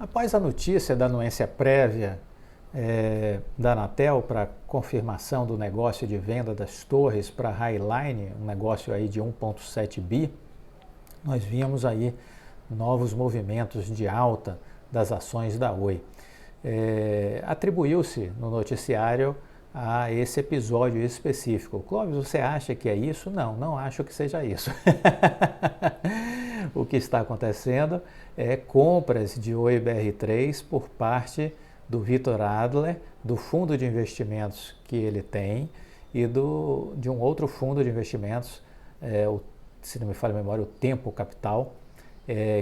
Após a notícia da anuência prévia da Anatel para confirmação do negócio de venda das torres para a Highline, um negócio aí de 1,7 bi, nós vimos aí novos movimentos de alta das ações da Oi. Atribuiu-se no noticiário a esse episódio específico. Clóvis, você acha que é isso? Não, não acho que seja isso. O que está acontecendo é compras de Oi BR3 por parte do Vitor Adler, do fundo de investimentos que ele tem e de um outro fundo de investimentos, se não me falha a memória, o Tempo Capital,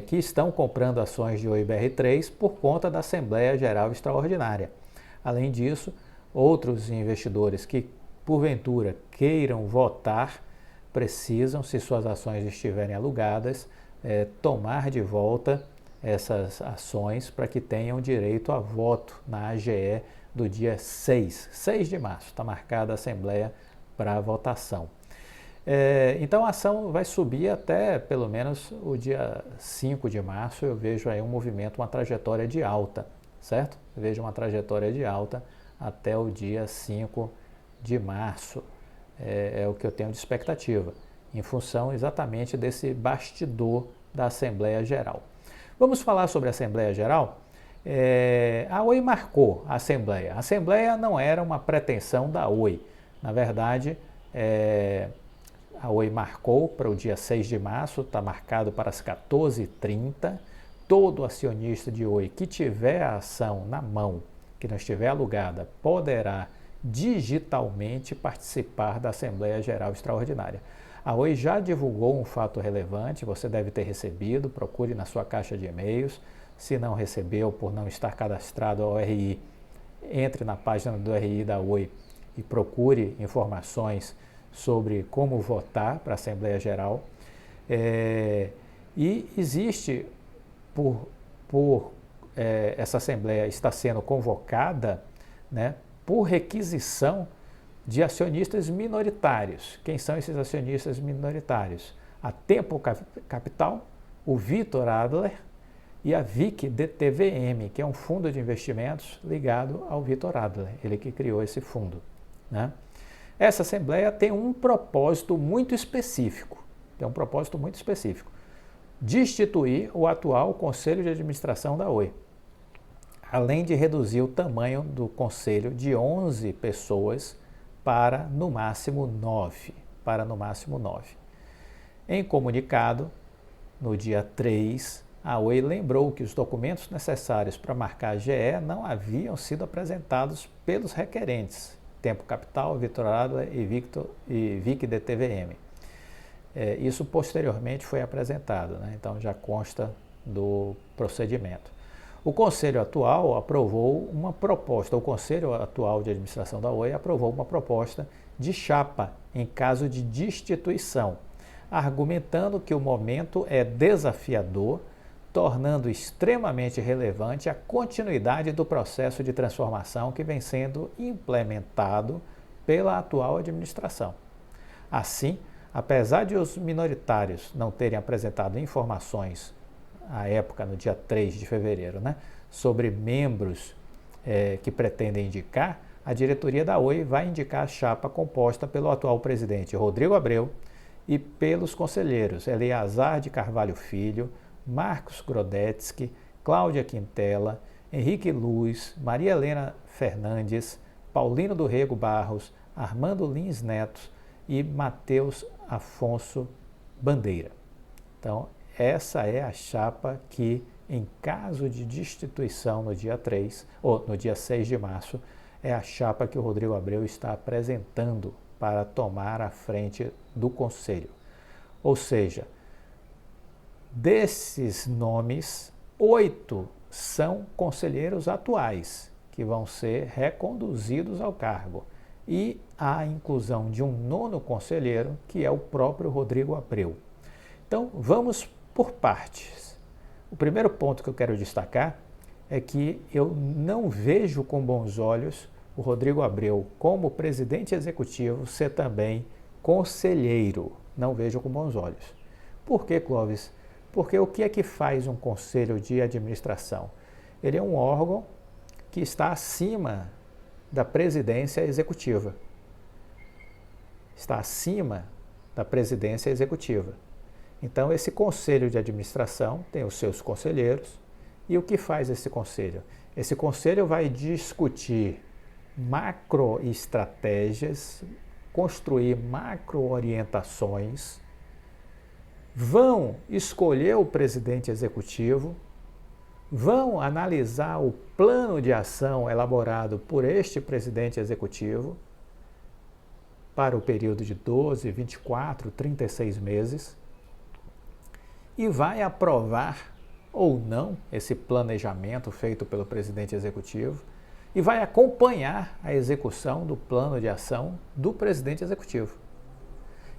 que estão comprando ações de Oi BR3 por conta da Assembleia Geral Extraordinária. Além disso, outros investidores que, porventura, queiram votar, precisam, se suas ações estiverem alugadas, tomar de volta essas ações para que tenham direito a voto na AGE do dia 6 de março. Está marcada a Assembleia para votação. Então a ação vai subir até pelo menos o dia 5 de março. Eu vejo aí um movimento, uma trajetória de alta, certo? Eu vejo uma trajetória de alta até o dia 5 de março. É o que eu tenho de expectativa, em função exatamente desse bastidor da Assembleia Geral. Vamos falar sobre a Assembleia Geral? A Oi marcou a Assembleia. A Assembleia não era uma pretensão da Oi. Na verdade, a Oi marcou para o dia 6 de março, está marcado para as 14h30. Todo acionista de Oi que tiver a ação na mão, que não estiver alugada, poderá digitalmente participar da Assembleia Geral Extraordinária. A Oi já divulgou um fato relevante, você deve ter recebido, procure na sua caixa de e-mails. Se não recebeu por não estar cadastrado ao RI, entre na página do RI da Oi e procure informações sobre como votar para a Assembleia Geral. E existe, essa Assembleia está sendo convocada, né, por requisição de acionistas minoritários. Quem são esses acionistas minoritários? A Tempo Capital, o Vitor Adler e a VIC DTVM, que é um fundo de investimentos ligado ao Vitor Adler, ele que criou esse fundo, né? Essa Assembleia tem um propósito muito específico, destituir o atual Conselho de Administração da Oi, além de reduzir o tamanho do Conselho de 11 pessoas para no máximo 9. Em comunicado, no dia 3, a Oi lembrou que os documentos necessários para marcar a GE não haviam sido apresentados pelos requerentes, Tempo Capital, Vitor Adler e VIC DTVM. Isso posteriormente foi apresentado, né? Então já consta do procedimento. O Conselho Atual aprovou uma proposta, o Conselho Atual de Administração da Oi aprovou uma proposta de chapa em caso de destituição, argumentando que o momento é desafiador, tornando extremamente relevante a continuidade do processo de transformação que vem sendo implementado pela atual administração. Assim, apesar de os minoritários não terem apresentado informações à época, no dia 3 de fevereiro, né, sobre membros que pretendem indicar, a diretoria da Oi vai indicar a chapa composta pelo atual presidente Rodrigo Abreu e pelos conselheiros Eleazar de Carvalho Filho, Marcos Grodetsky, Cláudia Quintela, Henrique Luz, Maria Helena Fernandes, Paulino do Rego Barros, Armando Lins Neto e Matheus Afonso Bandeira. Então, essa é a chapa que, em caso de destituição no dia 3, ou no dia 6 de março, é a chapa que o Rodrigo Abreu está apresentando para tomar a frente do Conselho. Ou seja, desses nomes, 8 são conselheiros atuais, que vão ser reconduzidos ao cargo. E há a inclusão de um 9º conselheiro, que é o próprio Rodrigo Abreu. Então, vamos por partes. O primeiro ponto que eu quero destacar é que eu não vejo com bons olhos o Rodrigo Abreu, como presidente executivo, ser também conselheiro. Não vejo com bons olhos. Por que, Clóvis? Porque o que é que faz um conselho de administração? ele é um órgão que está acima da presidência executiva. Está acima da presidência executiva. Então, esse conselho de administração tem os seus conselheiros. E o que faz esse conselho? Esse conselho vai discutir macroestratégias, construir macroorientações, vão escolher o presidente executivo, vão analisar o plano de ação elaborado por este presidente executivo para o período de 12, 24, 36 meses e vai aprovar ou não esse planejamento feito pelo presidente executivo e vai acompanhar a execução do plano de ação do presidente executivo.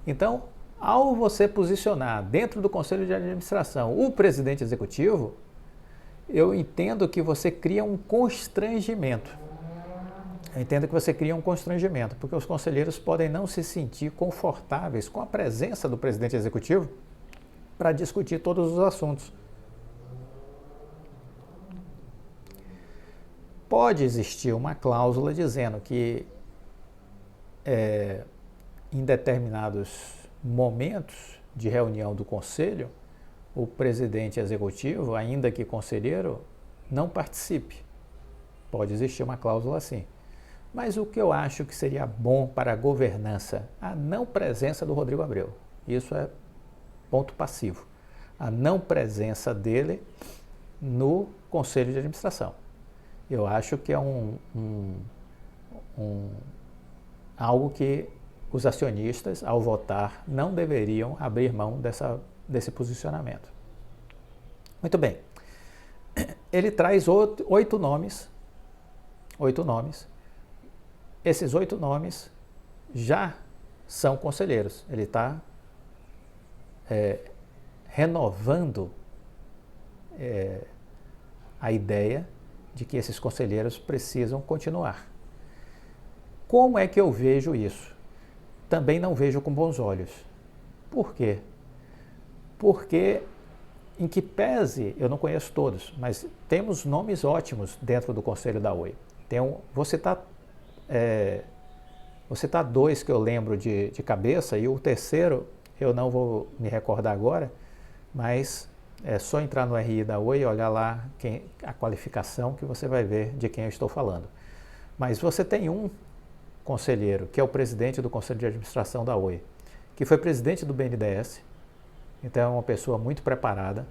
Então, ao você posicionar dentro do conselho de administração o presidente executivo, eu entendo que você cria um constrangimento. Eu entendo que você cria um constrangimento, porque os conselheiros podem não se sentir confortáveis com a presença do presidente executivo para discutir todos os assuntos. Pode existir uma cláusula dizendo que em determinados momentos de reunião do conselho, o presidente executivo, ainda que conselheiro, não participe. Pode existir uma cláusula assim. Mas o que eu acho que seria bom para a governança? A não presença do Rodrigo Abreu. Isso é ponto passivo. A não presença dele no conselho de administração. Eu acho que é algo que os acionistas, ao votar, não deveriam abrir mão desse posicionamento. Muito bem. Ele traz 8 nomes. 8 nomes. Esses 8 nomes já são conselheiros. Ele está renovando a ideia de que esses conselheiros precisam continuar. Como é que eu vejo isso? Também não vejo com bons olhos. Por quê? Porque, em que pese, eu não conheço todos, mas temos nomes ótimos dentro do Conselho da Oi. Vou citar 2 que eu lembro de cabeça, e o terceiro eu não vou me recordar agora, mas é só entrar no RI da Oi e olhar lá a qualificação que você vai ver de quem eu estou falando. Mas você tem um conselheiro, que é o presidente do Conselho de Administração da Oi, que foi presidente do BNDES, então é uma pessoa muito preparada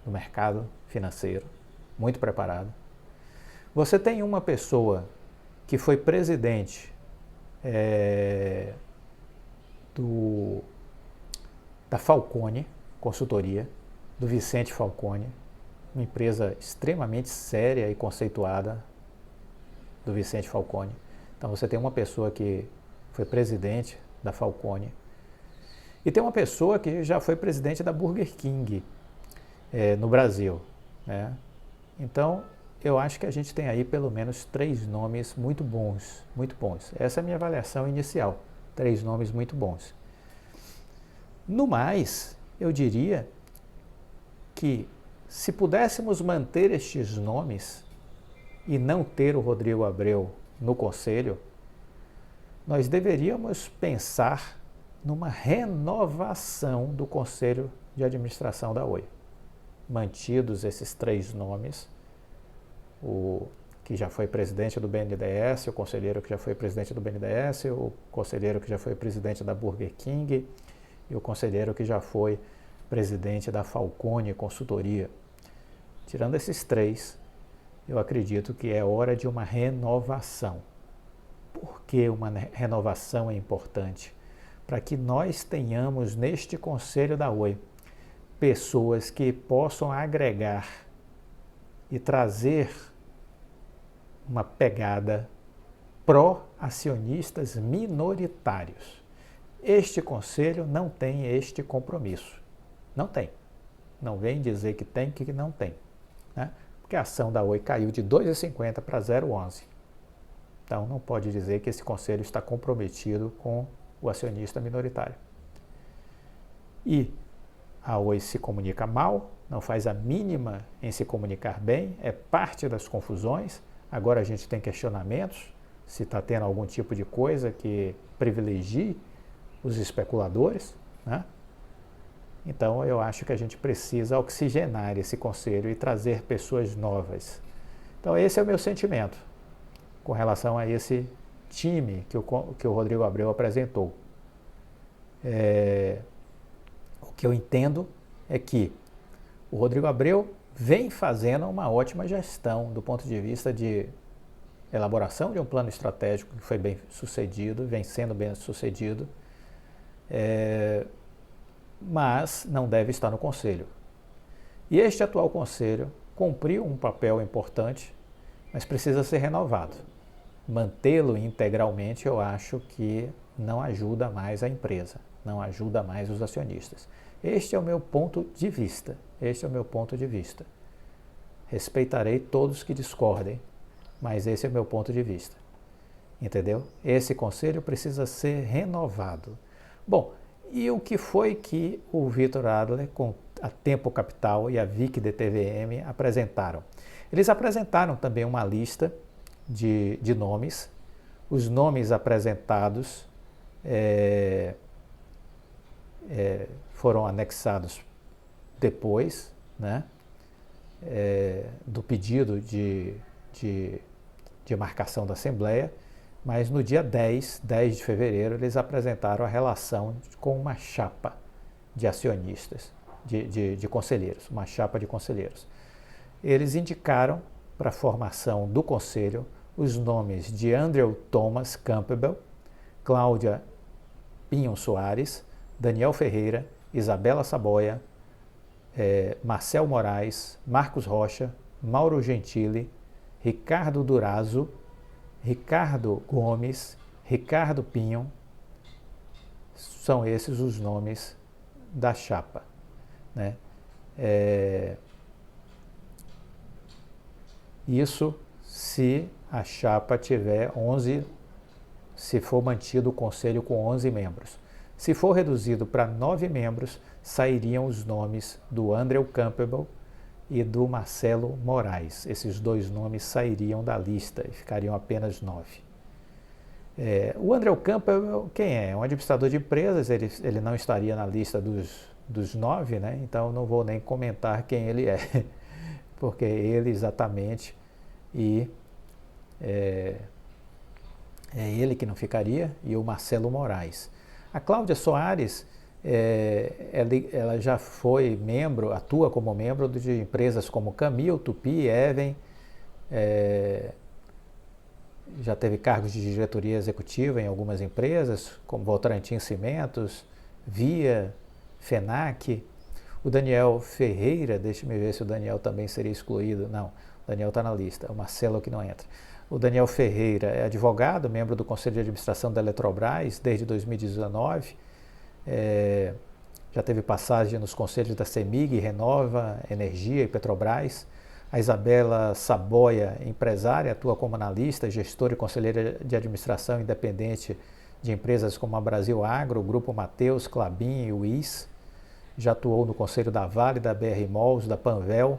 no mercado financeiro, muito preparada. Você tem uma pessoa que foi presidente da Falcone Consultoria, do Vicente Falcone, uma empresa extremamente séria e conceituada do Vicente Falcone. Então você tem uma pessoa que foi presidente da Falcone e tem uma pessoa que já foi presidente da Burger King no Brasil, né? Então eu acho que a gente tem aí pelo menos 3 nomes muito bons, muito bons. Essa é a minha avaliação inicial, 3 nomes muito bons. No mais, eu diria que se pudéssemos manter estes nomes e não ter o Rodrigo Abreu no Conselho, nós deveríamos pensar numa renovação do Conselho de Administração da Oi. Mantidos esses 3 nomes, o que já foi presidente do BNDES, o conselheiro que já foi presidente do BNDES, o conselheiro que já foi presidente da Burger King e o conselheiro que já foi presidente da Falcone Consultoria. Tirando esses 3, eu acredito que é hora de uma renovação. Por que uma renovação é importante? Para que nós tenhamos neste Conselho da Oi pessoas que possam agregar e trazer uma pegada pró-acionistas minoritários. Este Conselho não tem este compromisso. Não tem. Não vem dizer que tem, que não tem, né? Porque a ação da Oi caiu de 2,50 para 0,11. Então, não pode dizer que esse conselho está comprometido com o acionista minoritário. E a Oi se comunica mal não faz a mínima em se comunicar bem, é parte das confusões. Agora a gente tem questionamentos se está tendo algum tipo de coisa que privilegie os especuladores, né? Então eu acho que a gente precisa oxigenar esse conselho e trazer pessoas novas. Então esse é o meu sentimento com relação a esse time que o Rodrigo Abreu apresentou. O que eu entendo é que o Rodrigo Abreu vem fazendo uma ótima gestão do ponto de vista de elaboração de um plano estratégico que foi bem sucedido, vem sendo bem sucedido, mas não deve estar no conselho. E este atual conselho cumpriu um papel importante, mas precisa ser renovado. Mantê-lo integralmente, eu acho que não ajuda mais a empresa, não ajuda mais os acionistas. Este é o meu ponto de vista. Este é o meu ponto de vista. Respeitarei todos que discordem, mas esse é o meu ponto de vista. Entendeu? Esse conselho precisa ser renovado. Bom, e o que foi que o Vitor Adler, com a Tempo Capital e a VIC DTVM apresentaram? Eles apresentaram também uma lista de nomes. Os nomes apresentados foram anexados depois, né, do pedido de marcação da Assembleia, mas no dia 10 de fevereiro, eles apresentaram a relação com uma chapa de acionistas, de conselheiros, uma chapa de conselheiros. Eles indicaram para a formação do conselho os nomes de Andrew Thomas Campbell, Cláudia Pinho Soares, Daniel Ferreira, Isabela Saboia, Marcel Moraes, Marcos Rocha, Mauro Gentili, Ricardo Durazo, Ricardo Gomes, Ricardo Pinho. São esses os nomes da chapa, né? Isso se a chapa tiver 11, se for mantido o conselho com 11 membros. Se for reduzido para 9 membros, sairiam os nomes do Andrew Campbell e do Marcelo Moraes. Esses dois nomes sairiam da lista e ficariam apenas 9. O Andrew Campbell, quem é? É um administrador de empresas, ele não estaria na lista dos 9, né? Então não vou nem comentar quem ele é, porque ele exatamente é ele que não ficaria, e o Marcelo Moraes. A Cláudia Soares, ela já foi membro, atua como membro de empresas como Camil, Tupi, Even, já teve cargos de diretoria executiva em algumas empresas, como Votorantim Cimentos, Via, FENAC. O Daniel Ferreira, deixa-me ver se o Daniel também seria excluído. Não, o Daniel está na lista, o Marcelo que não entra. O Daniel Ferreira é advogado, membro do Conselho de Administração da Eletrobras desde 2019. Já teve passagem nos conselhos da CEMIG, Renova, Energia e Petrobras. A Isabela Saboia, empresária, atua como analista, gestora e conselheira de administração independente de empresas como a Brasil Agro, o Grupo Mateus, Klabin e WIS. Já atuou no conselho da Vale, da BR Malls, da Panvel.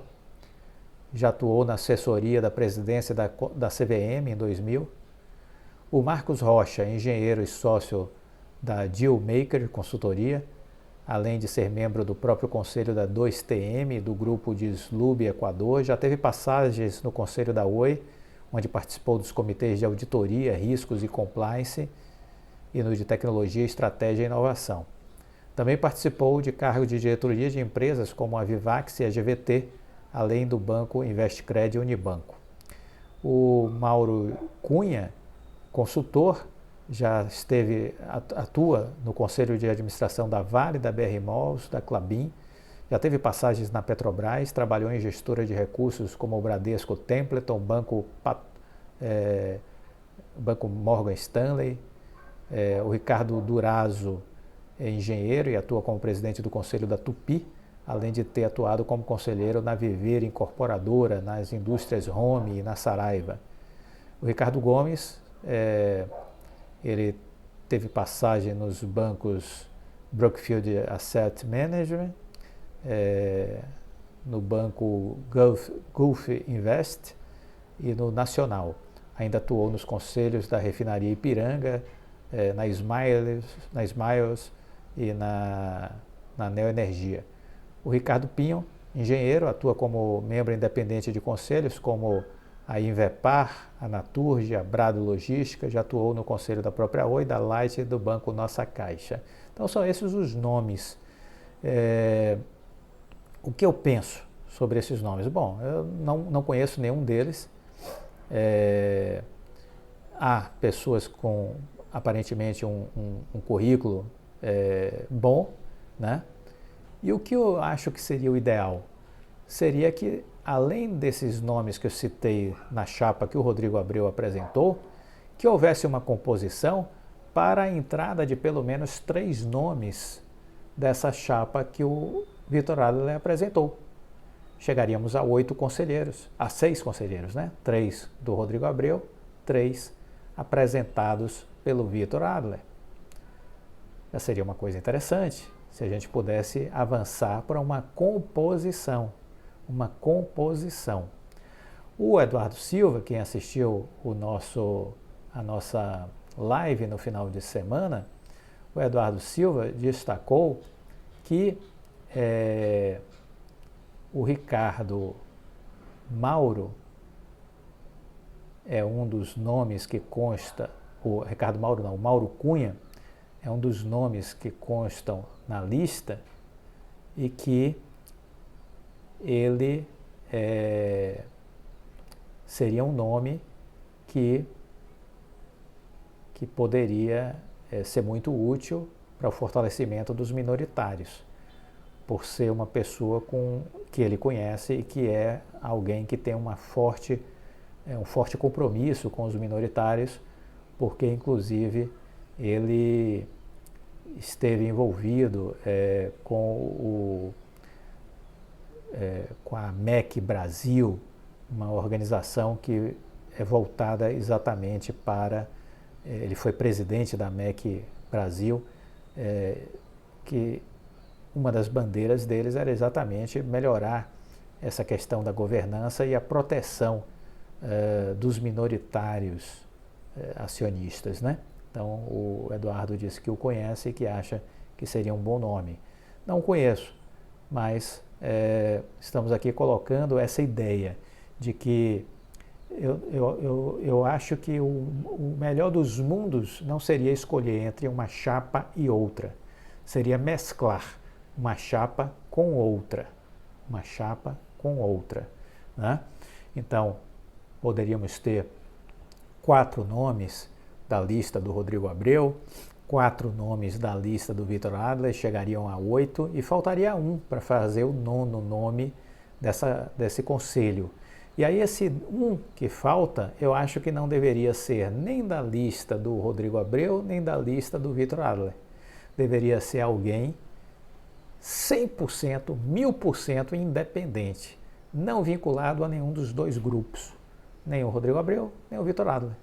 Já atuou na assessoria da presidência da CVM em 2000. O Marcos Rocha, engenheiro e sócio da Dealmaker Consultoria, além de ser membro do próprio conselho da 2TM, do grupo de Slub Equador, já teve passagens no conselho da Oi, onde participou dos comitês de auditoria, riscos e compliance, e no de tecnologia, estratégia e inovação. Também participou de cargos de diretoria de empresas como a Vivax e a GVT, além do banco Investcred e Unibanco. O Mauro Cunha, consultor, já atua no Conselho de Administração da Vale, da BR Malls, da Klabin, já teve passagens na Petrobras, trabalhou em gestora de recursos como o Bradesco Templeton, Banco Morgan Stanley. O Ricardo Durazo é engenheiro e atua como presidente do Conselho da Tupi, além de ter atuado como conselheiro na Viver Incorporadora, nas indústrias Home e na Saraiva. O Ricardo Gomes, ele teve passagem nos bancos Brookfield Asset Management, no banco Gulf Invest e no Nacional. Ainda atuou nos conselhos da refinaria Ipiranga, na Smiles e na Neoenergia. O Ricardo Pinho, engenheiro, atua como membro independente de conselhos, como a Invepar, a Naturgy, a Brado Logística, já atuou no conselho da própria Oi, da Light e do Banco Nossa Caixa. Então são esses os nomes. O que eu penso sobre esses nomes? Bom, eu não conheço nenhum deles. Há pessoas com aparentemente um currículo bom, né? E o que eu acho que seria o ideal? Seria que, além desses nomes que eu citei na chapa que o Rodrigo Abreu apresentou, que houvesse uma composição para a entrada de pelo menos 3 nomes dessa chapa que o Vitor Adler apresentou. Chegaríamos a 8 conselheiros, a 6 conselheiros, né? 3 do Rodrigo Abreu, 3 apresentados pelo Vitor Adler. Já seria uma coisa interessante se a gente pudesse avançar para uma composição. O Eduardo Silva, quem assistiu a nossa live no final de semana, o Eduardo Silva destacou que o Ricardo Mauro é um dos nomes que consta, o Ricardo Mauro não, o Mauro Cunha é um dos nomes que constam na lista e que ele seria um nome que poderia ser muito útil para o fortalecimento dos minoritários, por ser uma pessoa que ele conhece e que é alguém que tem um forte compromisso com os minoritários, porque inclusive ele esteve envolvido com a MEC Brasil, uma organização que é voltada exatamente para... ele foi presidente da MEC Brasil, que uma das bandeiras deles era exatamente melhorar essa questão da governança e a proteção dos minoritários acionistas, né? Então, o Eduardo disse que o conhece e que acha que seria um bom nome. Não conheço, mas estamos aqui colocando essa ideia de que eu acho que o melhor dos mundos não seria escolher entre uma chapa e outra, seria mesclar uma chapa com outra, né? Então, poderíamos ter 4 nomes da lista do Rodrigo Abreu, 4 nomes da lista do Vitor Adler, chegariam a 8 e faltaria 1 para fazer o 9º nome desse conselho. E aí esse 1 que falta, eu acho que não deveria ser nem da lista do Rodrigo Abreu, nem da lista do Vitor Adler. Deveria ser alguém 100%, 1000% independente, não vinculado a nenhum dos 2 grupos, nem o Rodrigo Abreu, nem o Vitor Adler.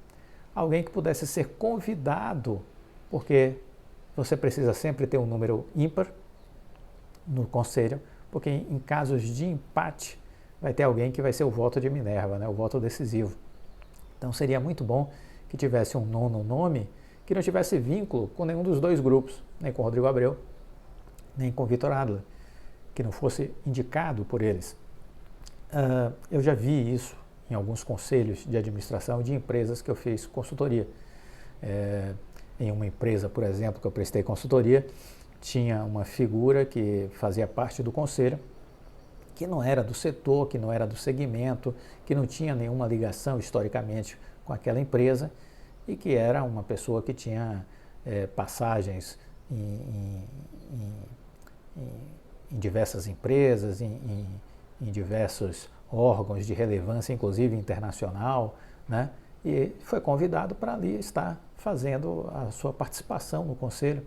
Alguém que pudesse ser convidado, porque você precisa sempre ter um número ímpar no conselho, porque em casos de empate vai ter alguém que vai ser o voto de Minerva, né, o voto decisivo. Então seria muito bom que tivesse um 9º nome que não tivesse vínculo com nenhum dos 2 grupos, nem com o Rodrigo Abreu, nem com o Vitor Adler, que não fosse indicado por eles. Eu já vi isso em alguns conselhos de administração de empresas que eu fiz consultoria. Em uma empresa, por exemplo, que eu prestei consultoria, tinha uma figura que fazia parte do conselho, que não era do setor, que não era do segmento, que não tinha nenhuma ligação historicamente com aquela empresa e que era uma pessoa que tinha passagens em diversas empresas, em diversos órgãos de relevância, inclusive internacional, né? E foi convidado para ali estar fazendo a sua participação no conselho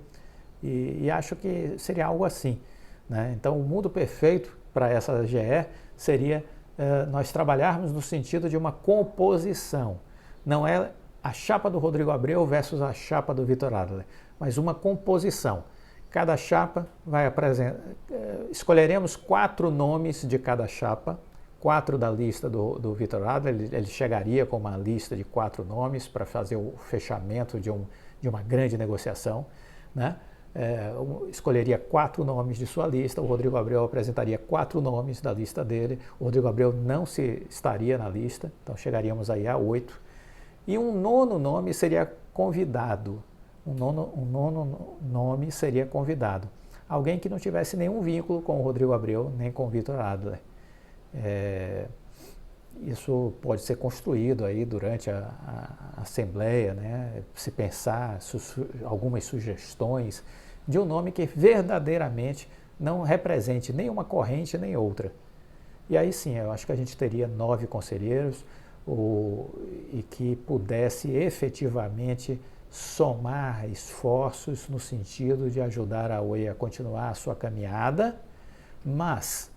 e acho que seria algo assim, né? Então, o mundo perfeito para essa GE seria nós trabalharmos no sentido de uma composição. Não é a chapa do Rodrigo Abreu versus a chapa do Vitor Adler, mas uma composição. Cada chapa vai apresentar, escolheremos 4 nomes de cada chapa, 4 da lista do Vitor Adler, ele chegaria com uma lista de 4 nomes para fazer o fechamento de uma grande negociação, né? Escolheria 4 nomes de sua lista, o Rodrigo Abreu apresentaria 4 nomes da lista dele, o Rodrigo Abreu não estaria na lista, então chegaríamos aí a 8. E um nono nome seria convidado, um nono nome seria convidado. Alguém que não tivesse nenhum vínculo com o Rodrigo Abreu, nem com o Vitor Adler. Isso pode ser construído aí durante a Assembleia, né? Se pensar algumas sugestões de um nome que verdadeiramente não represente nem uma corrente nem outra. E aí sim, eu acho que a gente teria 9 conselheiros e que pudesse efetivamente somar esforços no sentido de ajudar a Oi a continuar a sua caminhada, mas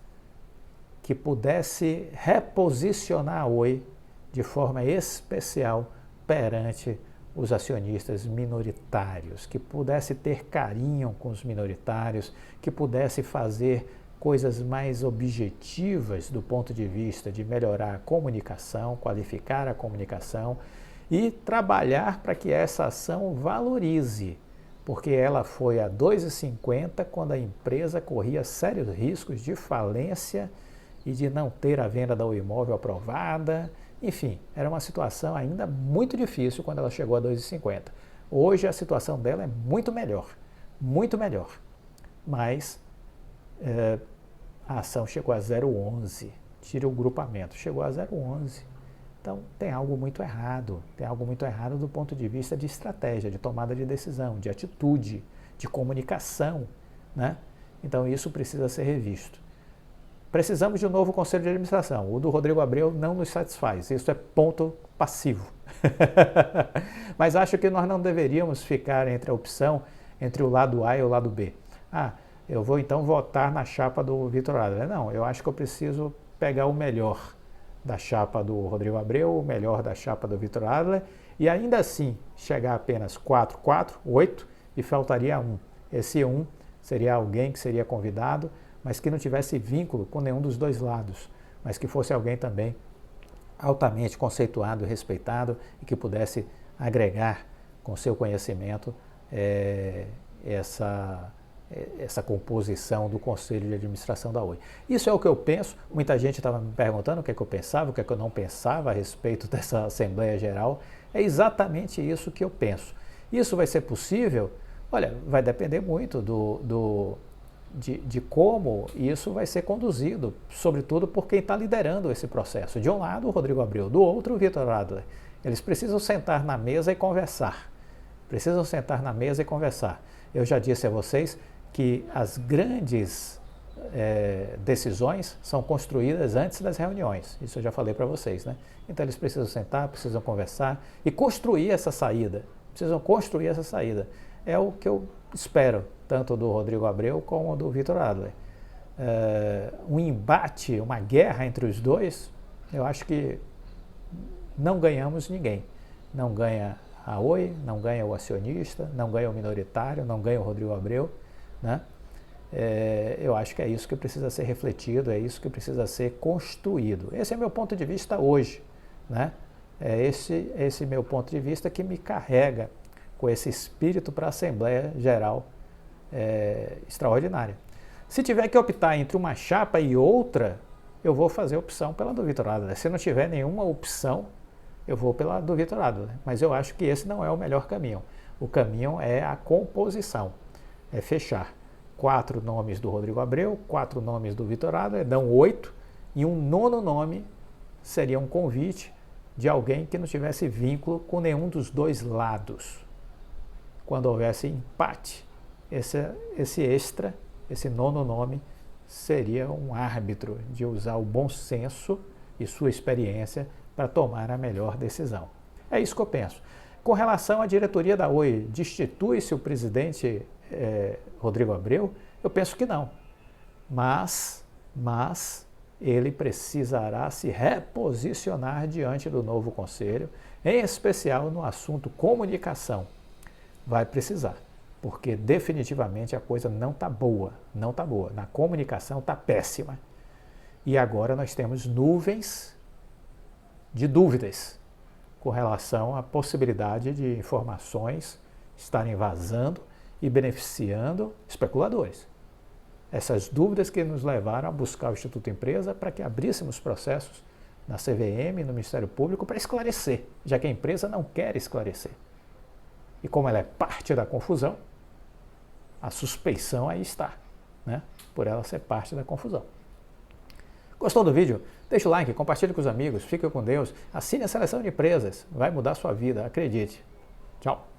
que pudesse reposicionar a Oi de forma especial perante os acionistas minoritários, que pudesse ter carinho com os minoritários, que pudesse fazer coisas mais objetivas do ponto de vista de melhorar a comunicação, qualificar a comunicação e trabalhar para que essa ação valorize, porque ela foi a R$ 2,50 quando a empresa corria sérios riscos de falência e de não ter a venda do imóvel aprovada. Enfim, era uma situação ainda muito difícil quando ela chegou a 2,50. Hoje a situação dela é muito melhor, mas a ação chegou a 0,11, tira o grupamento, chegou a 0,11. Então tem algo muito errado do ponto de vista de estratégia, de tomada de decisão, de atitude, de comunicação, né? Então isso precisa ser revisto. Precisamos de um novo conselho de administração. O do Rodrigo Abreu não nos satisfaz. Isso é ponto passivo. Mas acho que nós não deveríamos ficar entre a opção entre o lado A e o lado B. Eu vou então votar na chapa do Vitor Adler. Não, eu acho que eu preciso pegar o melhor da chapa do Rodrigo Abreu, o melhor da chapa do Vitor Adler, e ainda assim chegar a apenas 8, e faltaria 1. Esse 1 seria alguém que seria convidado, mas que não tivesse vínculo com nenhum dos dois lados, mas que fosse alguém também altamente conceituado e respeitado e que pudesse agregar com seu conhecimento essa composição do Conselho de Administração da Oi. Isso é o que eu penso. Muita gente estava me perguntando o que é que eu pensava, o que é que eu não pensava a respeito dessa Assembleia Geral. É exatamente isso que eu penso. Isso vai ser possível? Olha, vai depender muito de como isso vai ser conduzido, sobretudo por quem está liderando esse processo. De um lado, o Rodrigo Abreu, do outro, o Vitor Adler. Eles precisam sentar na mesa e conversar. Eu já disse a vocês que as grandes decisões são construídas antes das reuniões. Isso eu já falei para vocês, né? Então eles precisam sentar, precisam conversar e construir essa saída. É o que eu espero, tanto do Rodrigo Abreu como do Vitor Adler. Um embate, uma guerra entre os dois, eu acho que não ganhamos ninguém. Não ganha a Oi, não ganha o acionista, não ganha o minoritário, não ganha o Rodrigo Abreu, né? Eu acho que é isso que precisa ser refletido, é isso que precisa ser construído. Esse é meu ponto de vista hoje, né? É esse meu ponto de vista que me carrega com esse espírito para a Assembleia Geral extraordinária. Se tiver que optar entre uma chapa e outra, eu vou fazer opção pela do Vitor Adler. Se não tiver nenhuma opção, eu vou pela do Vitor Adler. Mas eu acho que esse não é o melhor caminho. O caminho é a composição, é fechar 4 nomes do Rodrigo Abreu, 4 nomes do Vitor Adler, dão 8, e um nono nome seria um convite de alguém que não tivesse vínculo com nenhum dos dois lados. Quando houvesse empate, esse extra, esse nono nome, seria um árbitro de usar o bom senso e sua experiência para tomar a melhor decisão. É isso que eu penso. Com relação à diretoria da Oi, destitui-se o presidente Rodrigo Abreu? Eu penso que não. Mas ele precisará se reposicionar diante do novo conselho, em especial no assunto comunicação. Vai precisar. porque definitivamente a coisa não está boa, não está boa. Na comunicação está péssima. E agora nós temos nuvens de dúvidas com relação à possibilidade de informações estarem vazando e beneficiando especuladores. Essas dúvidas que nos levaram a buscar o Instituto Empresa para que abríssemos processos na CVM e no Ministério Público para esclarecer, já que a empresa não quer esclarecer. E como ela é parte da confusão, a suspeição aí está, né? Por ela ser parte da confusão. Gostou do vídeo? Deixa o like, compartilhe com os amigos, fique com Deus, assine a Seleção de Empresas, vai mudar a sua vida, acredite. Tchau!